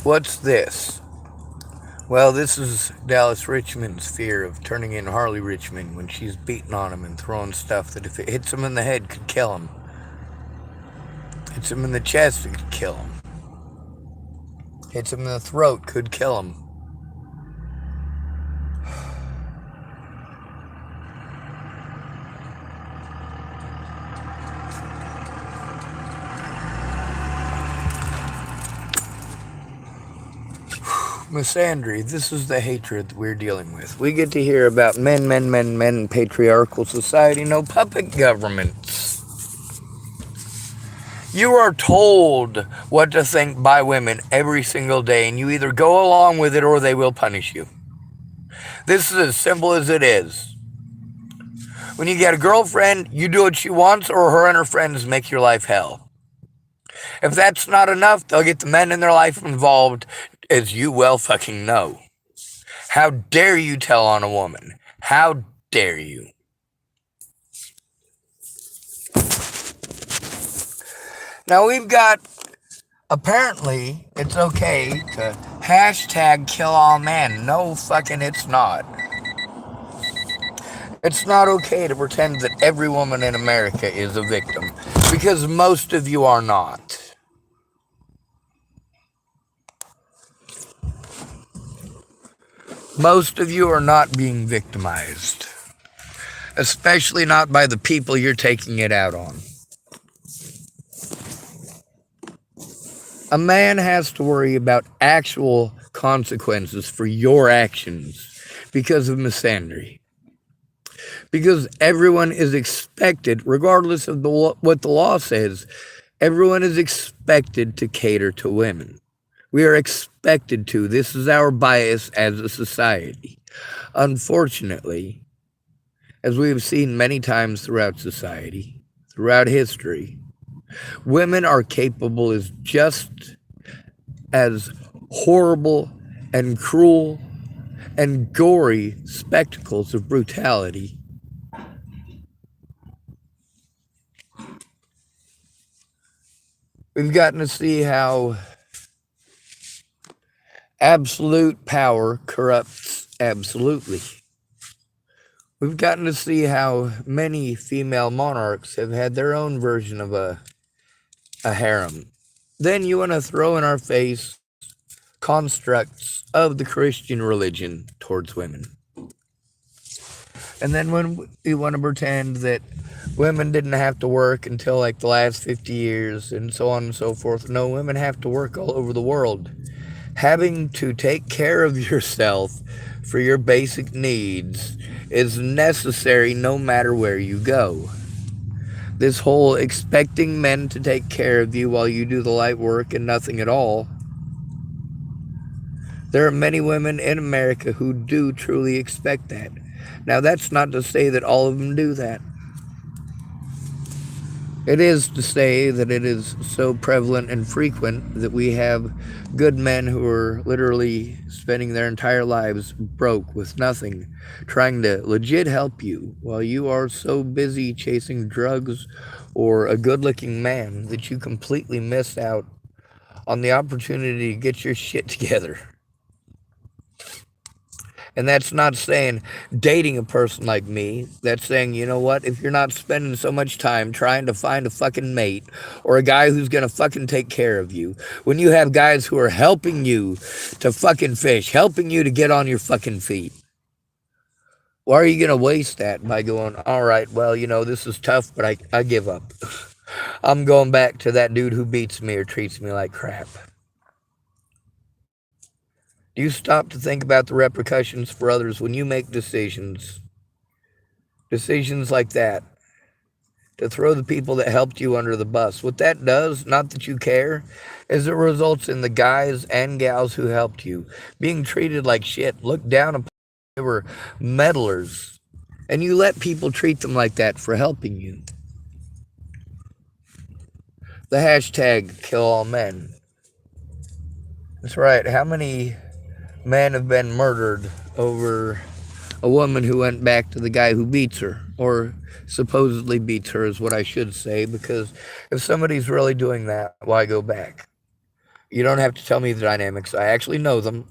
What's this? Well, this is Dallas Richmond's fear of turning in Harley Richmond when she's beating on him and throwing stuff that if it hits him in the head could kill him. Hits him in the chest, it could kill him. Hits him in the throat, could kill him. Misandry, this is the hatred that we're dealing with. We get to hear about men, patriarchal society, no puppet governments. You are told what to think by women every single day, and you either go along with it or they will punish you. This is as simple as it is. When you get a girlfriend, you do what she wants, or her and her friends make your life hell. If that's not enough, they'll get the men in their life involved, as you well fucking know. How dare you tell on a woman? How dare you? Now we've got, apparently, it's okay to hashtag kill all men. No fucking it's not. It's not okay to pretend that every woman in America is a victim, because most of you are not. Most of you are not being victimized, especially not by the people you're taking it out on. A man has to worry about actual consequences for your actions because of misandry. Because everyone is expected, regardless of what the law says, everyone is expected to cater to women. We are expected to. This is our bias as a society. Unfortunately, as we have seen many times throughout society, throughout history, women are capable as just as horrible and cruel and gory spectacles of brutality. We've gotten to see how absolute power corrupts absolutely. We've gotten to see how many female monarchs have had their own version of a harem. Then you want to throw in our face constructs of the Christian religion towards women. And then when we want to pretend that women didn't have to work until like the last 50 years and so on and so forth. No, women have to work all over the world. Having to take care of yourself for your basic needs is necessary no matter where you go. This whole expecting men to take care of you while you do the light work and nothing at all. There are many women in America who do truly expect that. Now, that's not to say that all of them do that. It is to say that it is so prevalent and frequent that we have good men who are literally spending their entire lives broke with nothing, trying to legit help you while you are so busy chasing drugs or a good-looking man that you completely miss out on the opportunity to get your shit together. And that's not saying dating a person like me. That's saying, you know what, if you're not spending so much time trying to find a fucking mate or a guy who's going to fucking take care of you, when you have guys who are helping you to fucking fish, helping you to get on your fucking feet, why are you going to waste that by going, all right, well, you know, this is tough, but I give up. I'm going back to that dude who beats me or treats me like crap. Do you stop to think about the repercussions for others when you make decisions like that, to throw the people that helped you under the bus? What that does, not that you care, is it results in the guys and gals who helped you being treated like shit, looked down upon. They were meddlers, and you let people treat them like that for helping you. The hashtag kill all men. That's right. How many men have been murdered over a woman who went back to the guy who beats her, or supposedly beats her is what I should say, because if somebody's really doing that, why go back? You don't have to tell me the dynamics. I actually know them.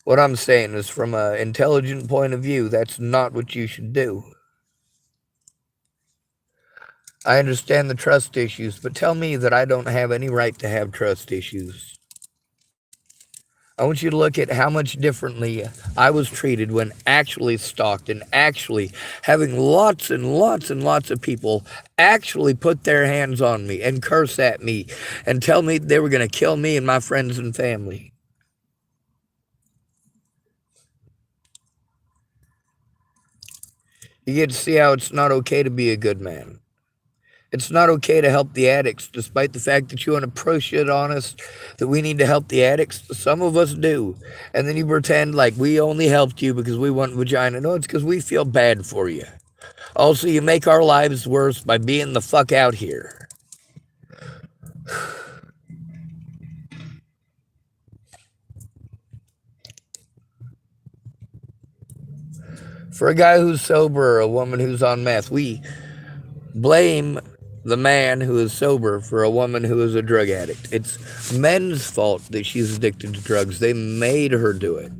What I'm saying is, from an intelligent point of view, that's not what you should do. I understand the trust issues, but tell me that I don't have any right to have trust issues. I want you to look at how much differently I was treated when actually stalked and actually having lots and lots and lots of people actually put their hands on me and curse at me and tell me they were going to kill me and my friends and family. You get to see how it's not okay to be a good man. It's not okay to help the addicts, despite the fact that you want to pro shit on us that we need to help the addicts. Some of us do. And then you pretend like we only helped you because we want vagina. No, it's because we feel bad for you. Also, you make our lives worse by being the fuck out here. For a guy who's sober or a woman who's on meth, we blame the man who is sober for a woman who is a drug addict. It's men's fault that she's addicted to drugs. They made her do it.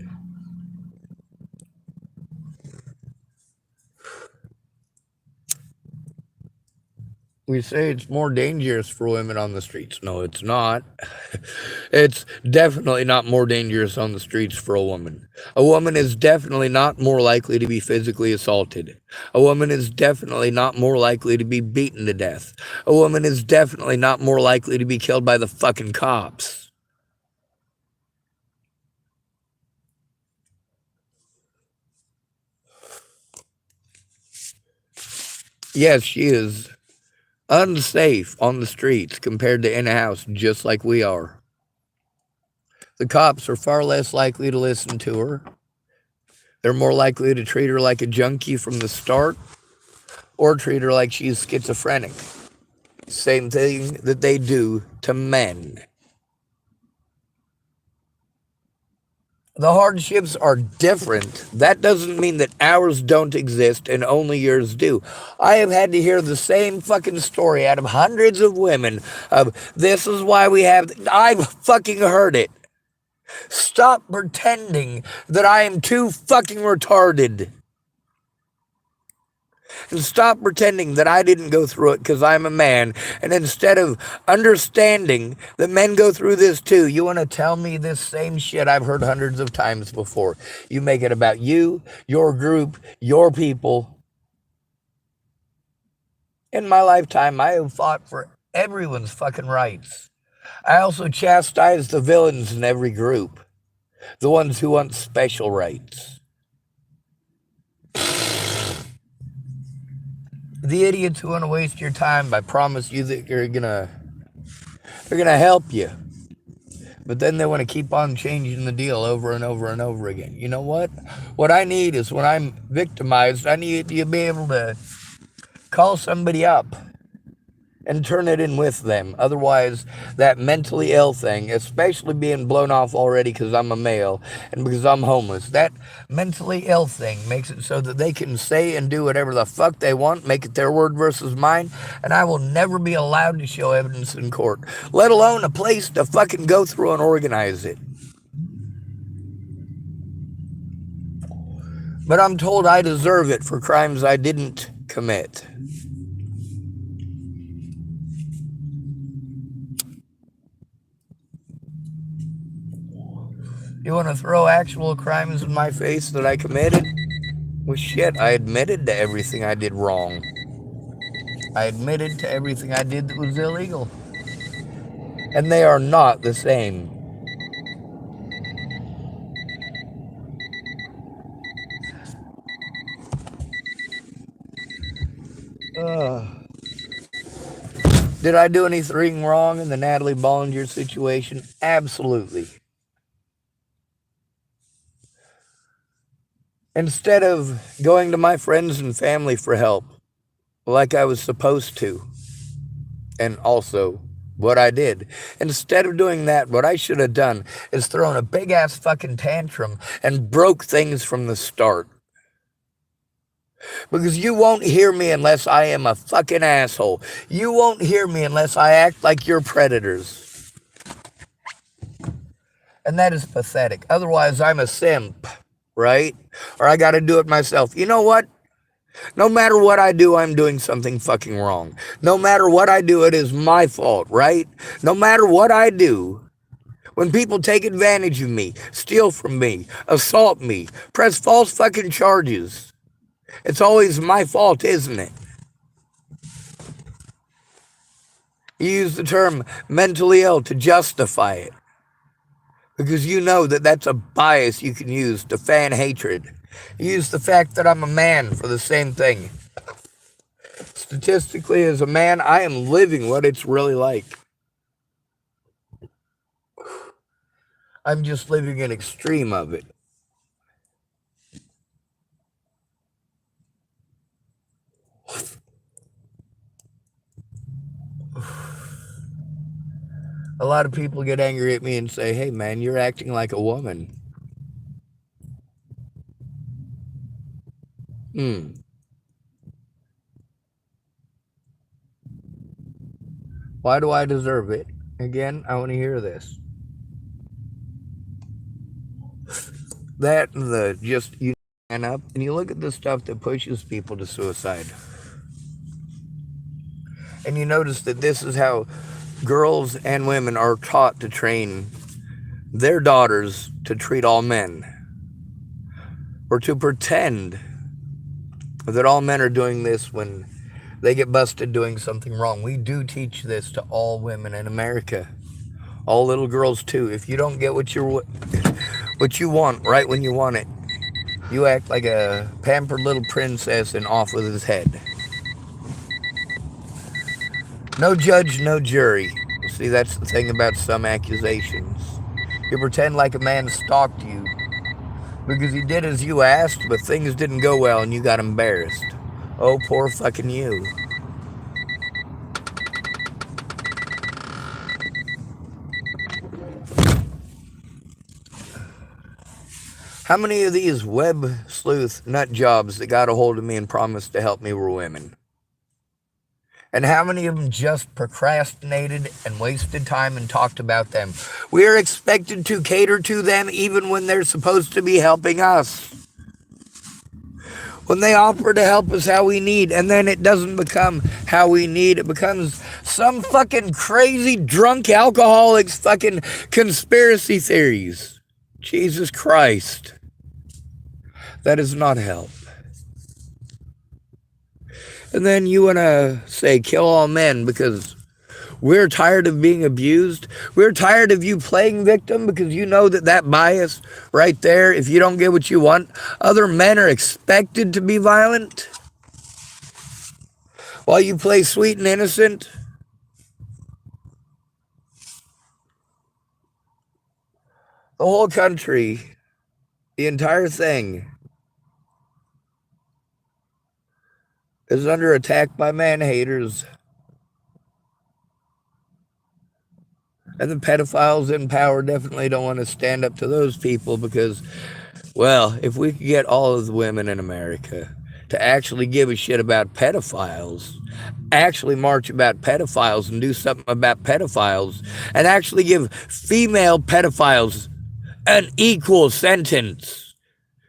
We say it's more dangerous for women on the streets. No, it's not. It's definitely not more dangerous on the streets for a woman. A woman is definitely not more likely to be physically assaulted. A woman is definitely not more likely to be beaten to death. A woman is definitely not more likely to be killed by the fucking cops. Yes, she is unsafe on the streets compared to in a house, just like we are. The cops are far less likely to listen to her. They're more likely to treat her like a junkie from the start or treat her like she's schizophrenic. Same thing that they do to men. The hardships are different. That doesn't mean that ours don't exist and only yours do. I have had to hear the same fucking story out of hundreds of women of this is why we have. I've fucking heard it. Stop pretending that I am too fucking retarded. And stop pretending that I didn't go through it because I'm a man. And instead of understanding that men go through this too, you want to tell me this same shit I've heard hundreds of times before. You make it about you, your group, your people. In my lifetime, I have fought for everyone's fucking rights. I also chastise the villains in every group, the ones who want special rights. The idiots who want to waste your time by promising you that they're gonna help you, but then they want to keep on changing the deal over and over and over again. You know what? What I need is when I'm victimized, I need to be able to call somebody up and turn it in with them. Otherwise, that mentally ill thing, especially being blown off already because I'm a male and because I'm homeless, that mentally ill thing makes it so that they can say and do whatever the fuck they want, make it their word versus mine, and I will never be allowed to show evidence in court, let alone a place to fucking go through and organize it. But I'm told I deserve it for crimes I didn't commit. You want to throw actual crimes in my face that I committed? Well, shit, I admitted to everything I did wrong. I admitted to everything I did that was illegal. And they are not the same. Did I do anything wrong in the Natalie Bollinger situation? Absolutely. Instead of going to my friends and family for help, like I was supposed to, and also what I did, instead of doing that, what I should have done is thrown a big ass fucking tantrum and broke things from the start. Because you won't hear me unless I am a fucking asshole. You won't hear me unless I act like you're predators. And that is pathetic. Otherwise, I'm a simp, right? Or I got to do it myself. You know what? No matter what I do, I'm doing something fucking wrong. No matter what I do, it is my fault, right? No matter what I do, when people take advantage of me, steal from me, assault me, press false fucking charges, it's always my fault, isn't it? You use the term mentally ill to justify it because you know that that's a bias you can use to fan hatred. You use the fact that I'm a man for the same thing. Statistically, as a man, I am living what it's really like. I'm just living an extreme of it. A lot of people get angry at me and say, hey man, you're acting like a woman. Why do I deserve it? Again, I want to hear this. That and the just you stand up and you look at the stuff that pushes people to suicide. And you notice that this is how girls and women are taught to train their daughters to treat all men, or to pretend that all men are doing this when they get busted doing something wrong. We do teach this to all women in America, all little girls too. If you don't get what you want right when you want it, you act like a pampered little princess and off with his head. No judge, no jury. See, that's the thing about some accusations. You pretend like a man stalked you because he did as you asked, but things didn't go well and you got embarrassed. Oh, poor fucking you. How many of these web sleuth nut jobs that got a hold of me and promised to help me were women? And how many of them just procrastinated and wasted time and talked about them? We are expected to cater to them even when they're supposed to be helping us. When they offer to help us how we need, and then it doesn't become how we need, it becomes some fucking crazy drunk alcoholic's fucking conspiracy theories. Jesus Christ. That is not help. And then you want to say kill all men because we're tired of being abused. We're tired of you playing victim because you know that bias right there, if you don't get what you want, other men are expected to be violent while you play sweet and innocent. The whole country, the entire thing, is under attack by man haters. And the pedophiles in power definitely don't want to stand up to those people because, well, if we could get all of the women in America to actually give a shit about pedophiles, actually march about pedophiles and do something about pedophiles, and actually give female pedophiles an equal sentence.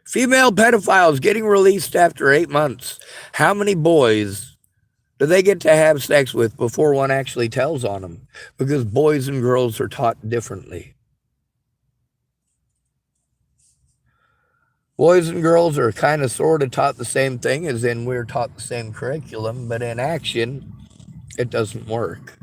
Female pedophiles getting released after 8 months. How many boys do they get to have sex with before one actually tells on them? Because boys and girls are taught differently. Boys and girls are kind of sort of taught the same thing, as in we're taught the same curriculum, but in action, it doesn't work.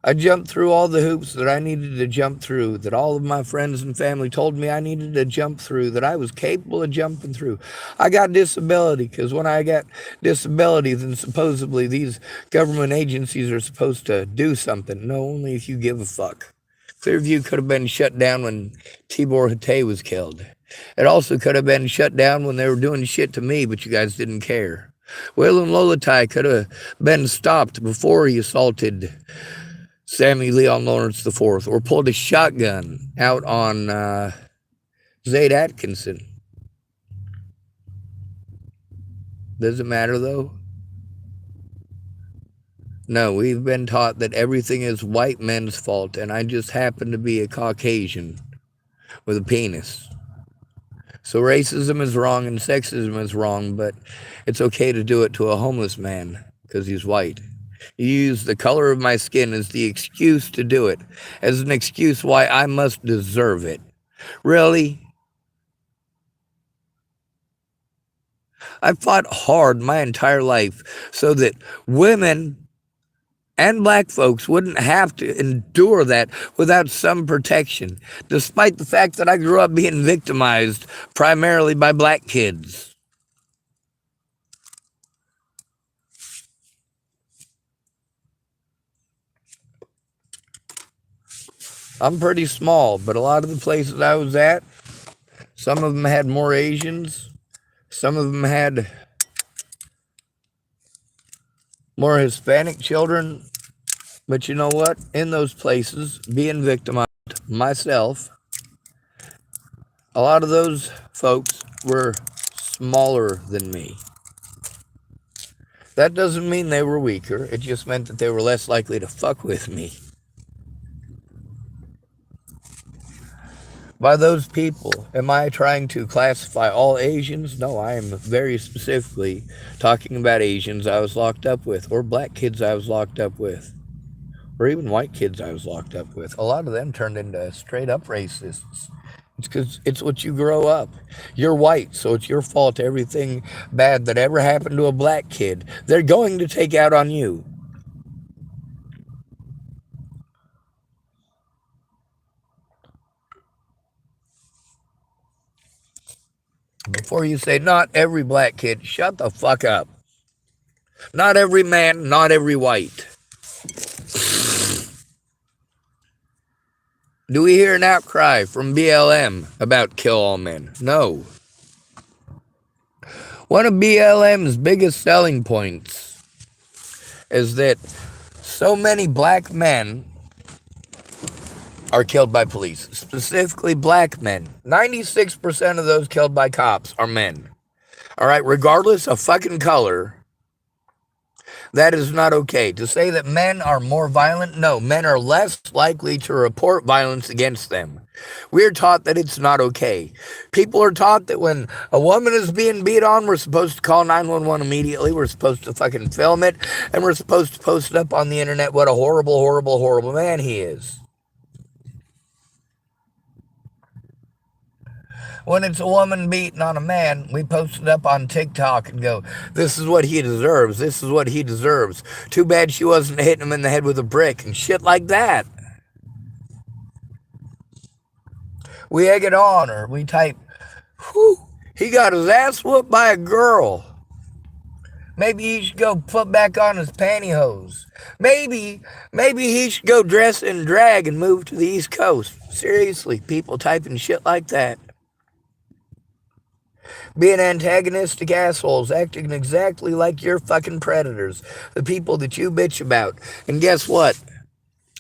I jumped through all the hoops that I needed to jump through, that all of my friends and family told me I needed to jump through, that I was capable of jumping through. I got disability because when I got disability, then supposedly these government agencies are supposed to do something. No, only if you give a fuck. Clearview could have been shut down when Tibor Hatay was killed. It also could have been shut down when they were doing shit to me, but you guys didn't care. Waylon Lolatai could have been stopped before he assaulted Sammy Leon Lawrence IV, or pulled a shotgun out on Zayd Atkinson. Does it matter though? No, we've been taught that everything is white men's fault, and I just happen to be a Caucasian with a penis. So racism is wrong and sexism is wrong, but it's okay to do it to a homeless man because he's white. You use the color of my skin as the excuse to do it, as an excuse why I must deserve it. Really? I fought hard my entire life so that women and black folks wouldn't have to endure that without some protection, despite the fact that I grew up being victimized primarily by black kids. I'm pretty small, but a lot of the places I was at, some of them had more Asians, some of them had more Hispanic children. But you know what? In those places, being victimized myself, a lot of those folks were smaller than me. That doesn't mean they were weaker. It just meant that they were less likely to fuck with me. By those people, am I trying to classify all Asians? No, I am very specifically talking about Asians I was locked up with, or black kids I was locked up with, or even white kids I was locked up with. A lot of them turned into straight up racists. It's because it's what you grow up. You're white, so it's your fault everything bad that ever happened to a black kid, they're going to take out on you. Before you say, not every black kid, shut the fuck up. Not every man, not every white. Do we hear an outcry from BLM about kill all men? No. One of BLM's biggest selling points is that so many black men are killed by police, specifically black men. 96% of those killed by cops are men. All right, regardless of fucking color, that is not okay. To say that men are more violent, no, men are less likely to report violence against them. We're taught that it's not okay. People are taught that when a woman is being beat on, we're supposed to call 911 immediately. We're supposed to fucking film it, and we're supposed to post it up on the internet what a horrible, horrible, horrible man he is. When it's a woman beating on a man, we post it up on TikTok and go, this is what he deserves. This is what he deserves. Too bad she wasn't hitting him in the head with a brick and shit like that. We egg it on, or we type, whew, he got his ass whooped by a girl. Maybe he should go put back on his pantyhose. Maybe he should go dress in drag and move to the East Coast. Seriously, people typing shit like that. Being antagonistic assholes, acting exactly like your fucking predators, the people that you bitch about. And guess what?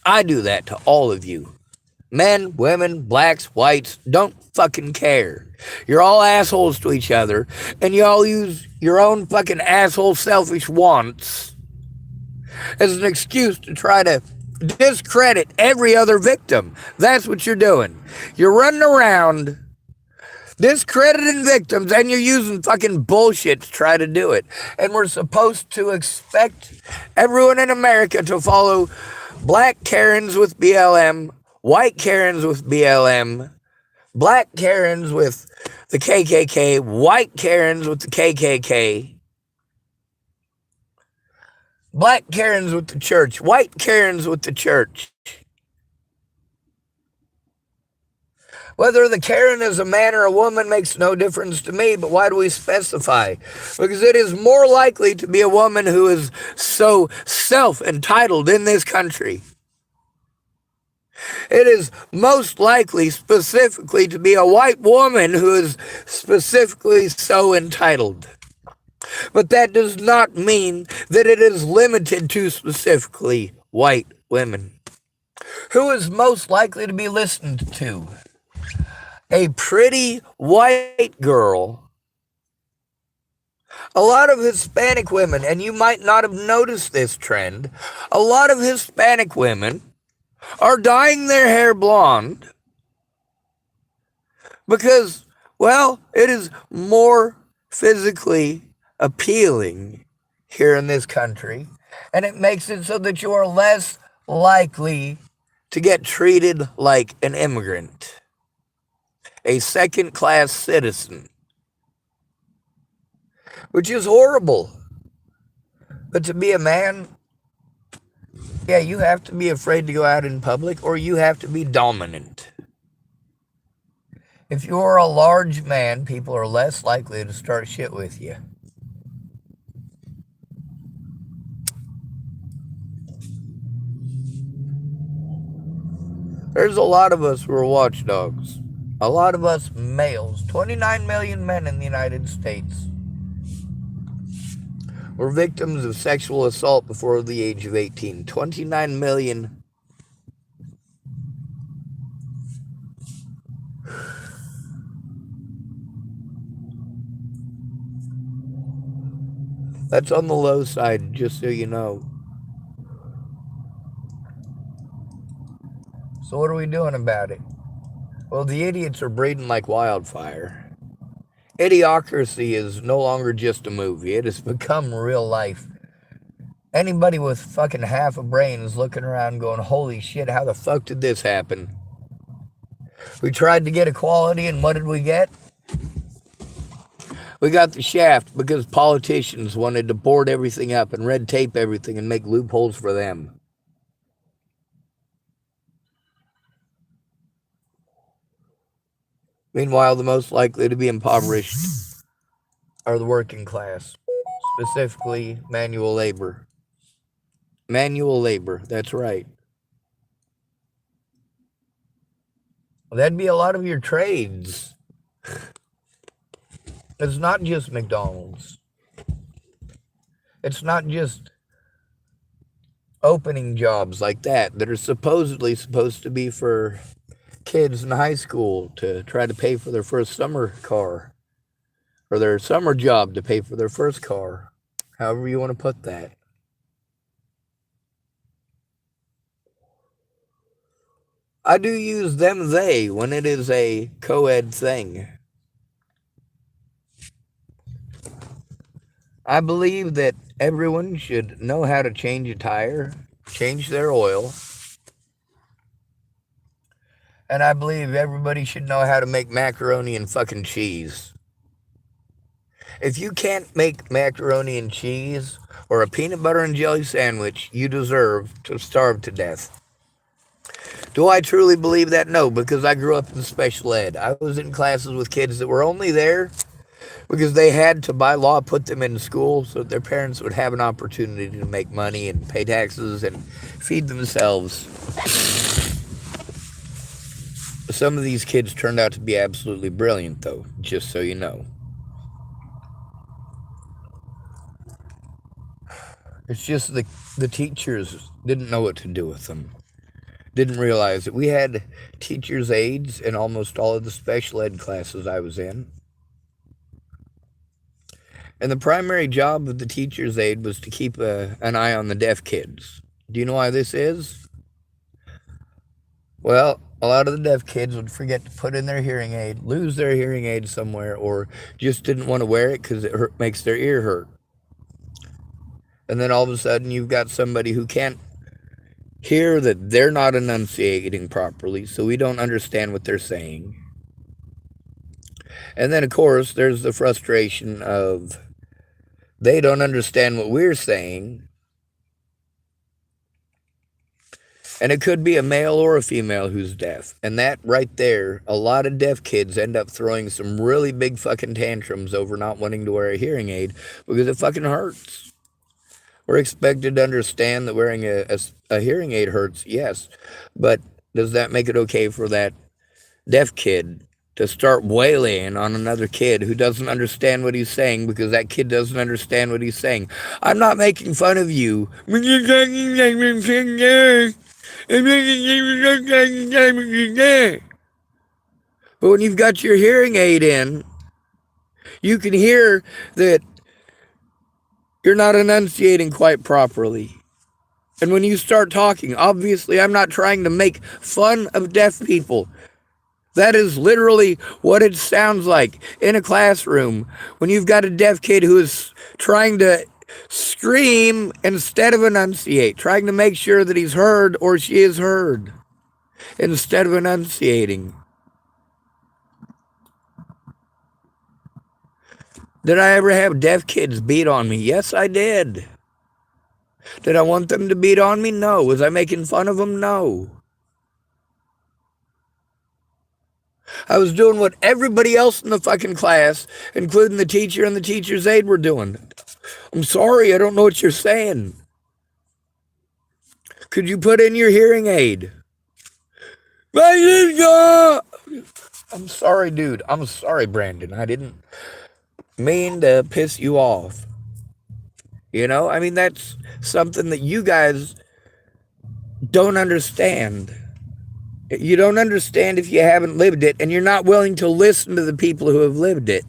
I do that to all of you. Men, women, blacks, whites, don't fucking care. You're all assholes to each other, and you all use your own fucking asshole selfish wants as an excuse to try to discredit every other victim. That's what you're doing. You're running around discrediting victims, and you're using fucking bullshit to try to do it. And we're supposed to expect everyone in America to follow black Karens with BLM, white Karens with BLM, black Karens with the KKK, white Karens with the KKK, black Karens with the church, white Karens with the church. Whether the Karen is a man or a woman makes no difference to me, but why do we specify? Because it is more likely to be a woman who is so self-entitled in this country. It is most likely specifically to be a white woman who is specifically so entitled. But that does not mean that it is limited to specifically white women. Who is most likely to be listened to? A pretty white girl A lot of Hispanic women, and you might not have noticed this trend, a lot of Hispanic women are dyeing their hair blonde because, well, it is more physically appealing here in this country, and it makes it so that you are less likely to get treated like an immigrant, a second class citizen, which is horrible. But to be a man, yeah, you have to be afraid to go out in public, or you have to be dominant. If you're a large man, people are less likely to start shit with you. There's a lot of us who are watchdogs. A lot of us males, 29 million men in the United States, were victims of sexual assault before the age of 18. 29 million. That's on the low side, just so you know. So what are we doing about it? Well, the idiots are breeding like wildfire. Idiocracy is no longer just a movie. It has become real life. Anybody with fucking half a brain is looking around going, holy shit, how the fuck did this happen? We tried to get equality, and what did we get? We got the shaft because politicians wanted to board everything up and red tape everything and make loopholes for them. Meanwhile, the most likely to be impoverished are the working class, specifically manual labor. Manual labor, that's right. Well, that'd be a lot of your trades. It's not just McDonald's. It's not just opening jobs like that are supposedly supposed to be for kids in high school to try to pay for their first summer car, or their summer job to pay for their first car, however you want to put that. I do use them, they, when it is a co-ed thing. I believe that everyone should know how to change a tire, change their oil, and I believe everybody should know how to make macaroni and fucking cheese. If you can't make macaroni and cheese or a peanut butter and jelly sandwich, you deserve to starve to death. Do I truly believe that? No, because I grew up in special ed. I was in classes with kids that were only there because they had to, by law, put them in school so that their parents would have an opportunity to make money and pay taxes and feed themselves. Some of these kids turned out to be absolutely brilliant, though, just so you know. It's just the teachers didn't know what to do with them. Didn't realize that we had teachers' aides in almost all of the special ed classes I was in. And the primary job of the teacher's aide was to keep an eye on the deaf kids. Do you know why this is? Well, a lot of the deaf kids would forget to put in their hearing aid, lose their hearing aid somewhere, or just didn't want to wear it because it makes their ear hurt. And then all of a sudden you've got somebody who can't hear that they're not enunciating properly, so we don't understand what they're saying. And then, of course, there's the frustration of they don't understand what we're saying. And it could be a male or a female who's deaf. And that right there, a lot of deaf kids end up throwing some really big fucking tantrums over not wanting to wear a hearing aid because it fucking hurts. We're expected to understand that wearing a hearing aid hurts, yes. But does that make it okay for that deaf kid to start wailing on another kid who doesn't understand what he's saying because that kid doesn't understand what he's saying? I'm not making fun of you. But when you've got your hearing aid in, you can hear that You're not enunciating quite properly. And when you start talking, obviously I'm not trying to make fun of deaf people. That is literally what it sounds like in a classroom when you've got a deaf kid who is trying to scream instead of enunciate, trying to make sure that he's heard or she is heard instead of enunciating. Did I ever have deaf kids beat on me? Yes, I did. Did I want them to beat on me? No. Was I making fun of them? No. I was doing what everybody else in the fucking class, including the teacher and the teacher's aide, were doing. I'm sorry, I don't know what you're saying. Could you put in your hearing aid? I'm sorry, dude. I'm sorry, Brandon. I didn't mean to piss you off. You know, I mean, that's something that you guys don't understand. You don't understand if you haven't lived it, and you're not willing to listen to the people who have lived it.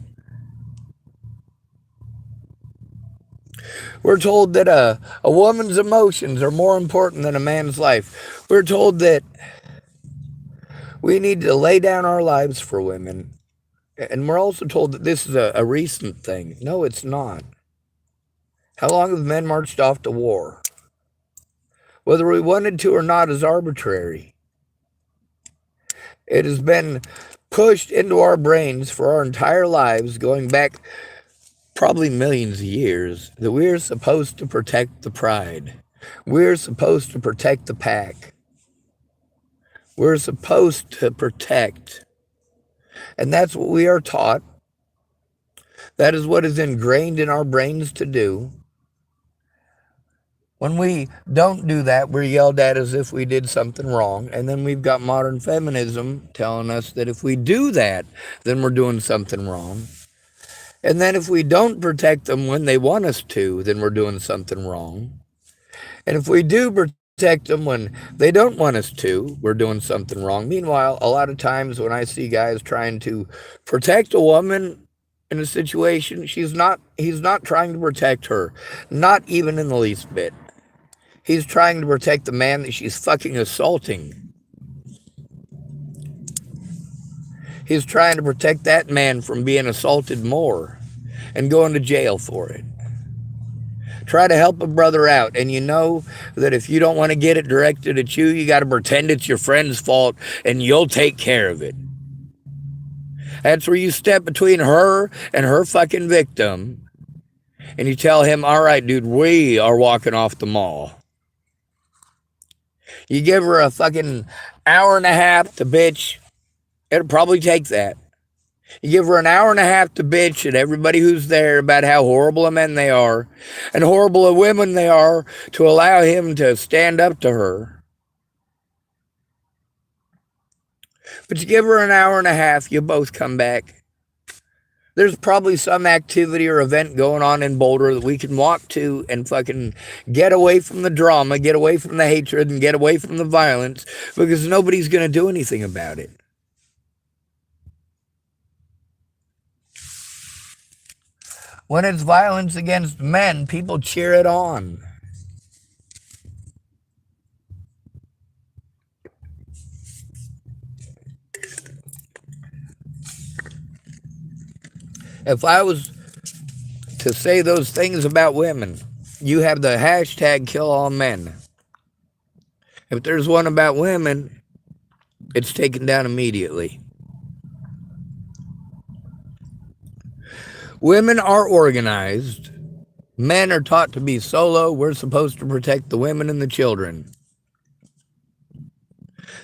We're told that a woman's emotions are more important than a man's life. We're told that we need to lay down our lives for women. And we're also told that this is a recent thing. No, it's not. How long have men marched off to war? Whether we wanted to or not is arbitrary. It has been pushed into our brains for our entire lives, going back probably millions of years, that we're supposed to protect the pride. We're supposed to protect the pack. We're supposed to protect. And that's what we are taught. That is what is ingrained in our brains to do. When we don't do that, we're yelled at as if we did something wrong. And then we've got modern feminism telling us that if we do that, then we're doing something wrong. And then if we don't protect them when they want us to, then we're doing something wrong. And if we do protect them when they don't want us to, we're doing something wrong. Meanwhile, a lot of times when I see guys trying to protect a woman in a situation, he's not trying to protect her, not even in the least bit. He's trying to protect the man that she's fucking assaulting. He's trying to protect that man from being assaulted more and going to jail for it. Try to help a brother out, and you know that if you don't want to get it directed at you, you got to pretend it's your friend's fault, and you'll take care of it. That's where you step between her and her fucking victim, and you tell him, all right, dude, we are walking off the mall. You give her a fucking hour and a half to bitch. It'll probably take that. You give her an hour and a half to bitch at everybody who's there about how horrible of men they are and horrible of women they are to allow him to stand up to her. But you give her an hour and a half, you both come back. There's probably some activity or event going on in Boulder that we can walk to and fucking get away from the drama, get away from the hatred, and get away from the violence, because nobody's going to do anything about it. When it's violence against men, people cheer it on. If I was to say those things about women, you have the hashtag kill all men. If there's one about women, it's taken down immediately. Women are organized. Men are taught to be solo. We're supposed to protect the women and the children.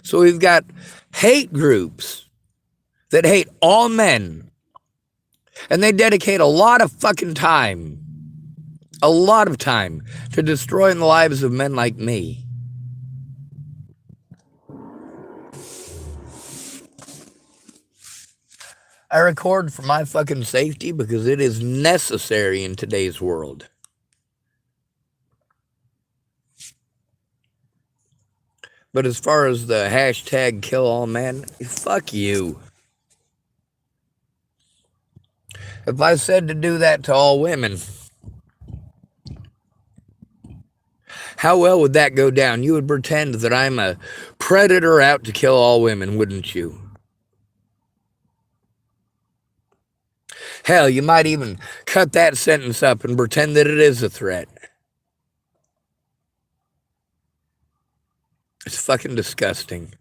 So we've got hate groups that hate all men. And they dedicate a lot of fucking time, to destroying the lives of men like me. I record for my fucking safety because it is necessary in today's world. But as far as the hashtag kill all men, fuck you. If I said to do that to all women, How well would that go down? You would pretend that I'm a predator out to kill all women, wouldn't you? Hell, you might even cut that sentence up and pretend that it is a threat. It's fucking disgusting.